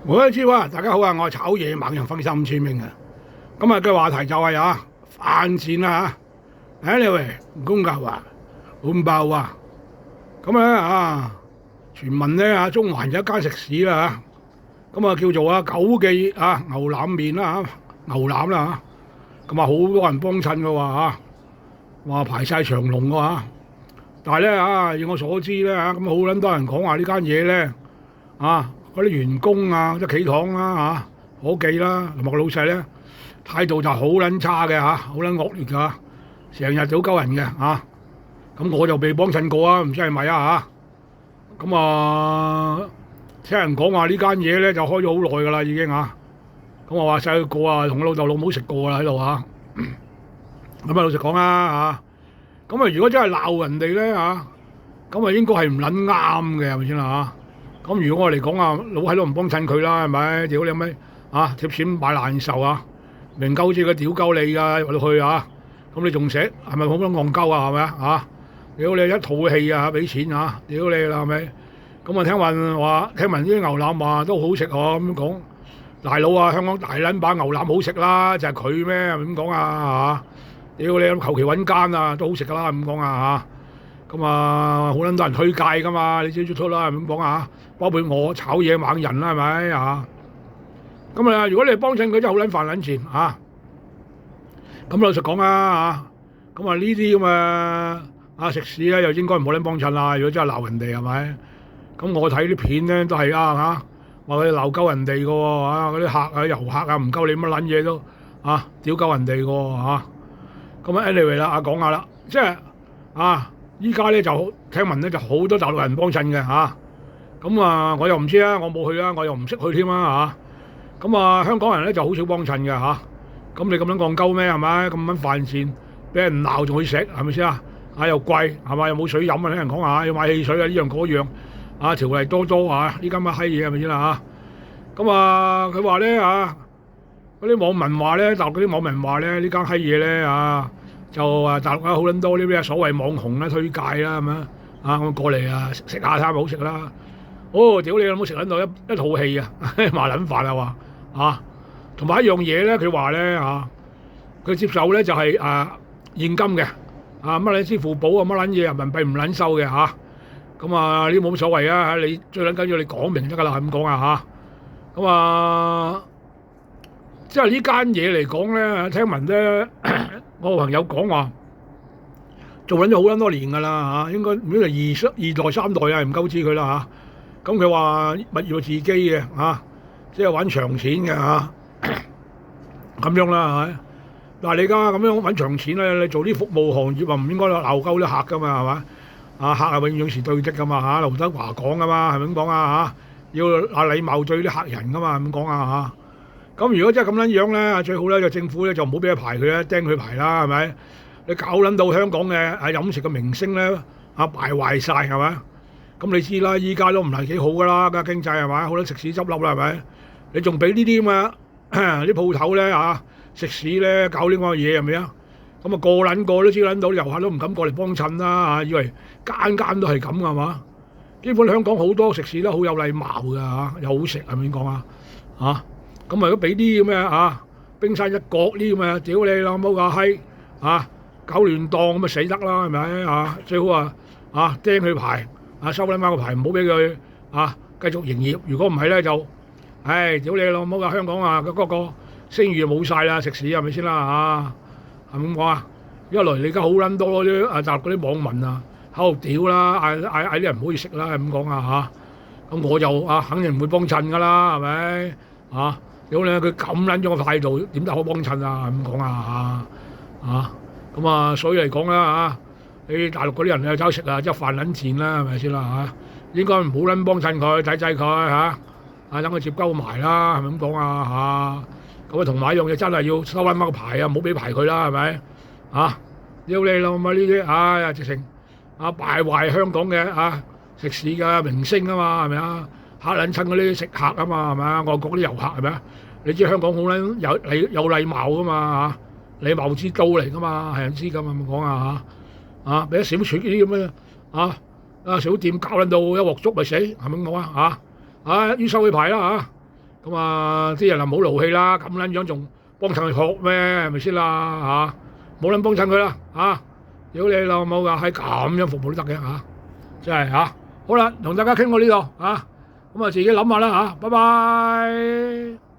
我都知啊，大家好啊！我係炒嘢猛人分心村明啊。今日嘅話題就係飯錢啦嚇。anyway，公教話滿爆啊！咁傳聞咧中環有一間食肆啦嚇，叫做九記牛腩麵啦嚇，牛腩啦嚇，好多人幫襯嘅喎話排晒長龍嘅喎。但係咧以我所知咧好撚多人講話呢間嘢咧嗰啲員工即係企堂伙計啦，同埋個老細咧態度就好撚差嘅好撚惡劣㗎，成日屌鳩人嘅咁我就被幫襯過唔知係咪聽人講話呢間嘢咧就開咗好耐㗎啦已經咁我話細個同我老豆老母食過啦喺度咁老實講如果真係鬧人哋咧咁應該係唔撚啱嘅係咪先啦咁如果我嚟講老喺度唔幫襯佢啦，係咪？屌你咩貼錢買難受明鳩知佢屌鳩你㗎入到去咁你仲食係咪好撚戇鳩係咪屌你一套戲俾錢屌你啦係咪？咁聽聞啲牛腩話都好食咁講，大佬香港大撚把牛腩好食啦，就係佢咩咁講屌你求其揾間都好食㗎啦咁講咁好撚多人推介㗎嘛，你知唔知啦咁講包括我炒嘢猛人啦係咪咁如果你幫襯佢真係好撚飯撚錢咁老實講咁呢啲咁食肆咧又應該唔好撚幫襯啦。如果真係鬧人哋係咪？咁我睇啲片咧都係話佢鬧鳩人哋㗎喎嗰啲客遊客唔鳩你乜撚嘢都屌鳩人哋㗎喎咁anyway 啦講下啦，即係依家咧就聽聞咧就好多大陸人幫襯嘅咁我又唔知我冇去我又唔識去添咁香港人咧就好少幫襯嘅咁你咁樣戇鳩咩係咪？咁樣飯錢俾人鬧仲去食係咪先又貴係咪？又冇水飲聽人講要買汽水呢樣嗰樣條例多多呢間乜閪嘢係咪先啦咁佢話咧嗰啲網民話咧，大陸嗰啲網民話咧呢間閪嘢咧就大陸好撚多啲咩所謂網紅推介啦咁我過嚟食下睇下好食啦。屌你有冇食撚到一套戲麻撚飯話同埋一樣嘢咧，佢話咧佢接受咧就係現金嘅乜撚支付寶乜撚嘢人民幣唔撚收嘅咁呢啲冇乜所謂你最撚緊要你講明得㗎啦，係咁講咁即係呢間嘢嚟講咧，聽聞咧我個朋友講話做緊咗好撚多年㗎啦應該唔知係二代三代唔夠知佢啦咁佢話物業係自己嘅即係揾長錢嘅咁樣啦係咪？但係你而家咁樣揾長錢咧，你做啲服務行業唔應該鬧鳩啲客㗎嘛係嘛？客係永遠是對的㗎嘛劉德華講㗎嘛係咪咁講要禮貌對啲客人㗎嘛係咁講咁如果真係咁樣咧，最好咧就政府咧就唔好俾佢排佢釘佢排啦係咪？你搞撚到香港嘅飲食嘅明星咧敗壞晒係咪？咁你知啦，依家都唔係幾好㗎啦，個經濟係咪？好多食肆執笠啦係咪？你仲俾呢啲咁啲鋪頭咧食肆咧搞呢個嘢係咪咁個撚個都知撚到，遊客都唔敢過嚟幫襯啦以為間間都係咁係嘛？基本香港好多食肆都好有禮貌㗎又好食係咪講咁如果俾啲咁嘅冰山一角呢咁嘅屌你老母個閪搞亂檔咁死得啦係咪最好釘佢牌收撚翻個牌，唔好俾佢繼續營業。如果唔係咧就屌你老母香港嗰個聲譽冇晒啦，食肆係咪先啦係咪咁講一來你而家好撚多啲大陸嗰啲網民喺度屌啦，嗌啲人唔可以食啦咁講咁我就肯定唔會幫襯㗎啦係咪屌你佢咁撚咗個態度，點得可幫襯咁講咁所以嚟講啦你大陸嗰啲人走食即係飯撚錢啦係咪先啦應該唔好撚幫襯佢，抵佢等佢接鳩埋啦係咪咁講咁同埋一樣嘢真係要收撚翻個牌唔好俾牌佢啦係咪屌你老母呢啲直情敗壞香港嘅食肆嘅明星嘛係咪嚇撚親嗰啲食客嘛係咪外國啲遊客係咪你知香港好撚有禮貌㗎嘛禮貌之都嚟㗎嘛係人知㗎嘛咁講俾啲小廚啲咁小店搞撚到一鑊粥咪死係咪咁講要收佢牌啦咁啊啲人啊唔好勞氣啦，咁撚樣仲幫襯佢學咩？係咪先啦嚇？冇撚幫襯佢啦嚇！屌你老母㗎，係咁樣服務都得嘅嚇，真係嚇。好啦，同大家傾到呢度嚇，咁啊自己諗下啦嚇，拜拜。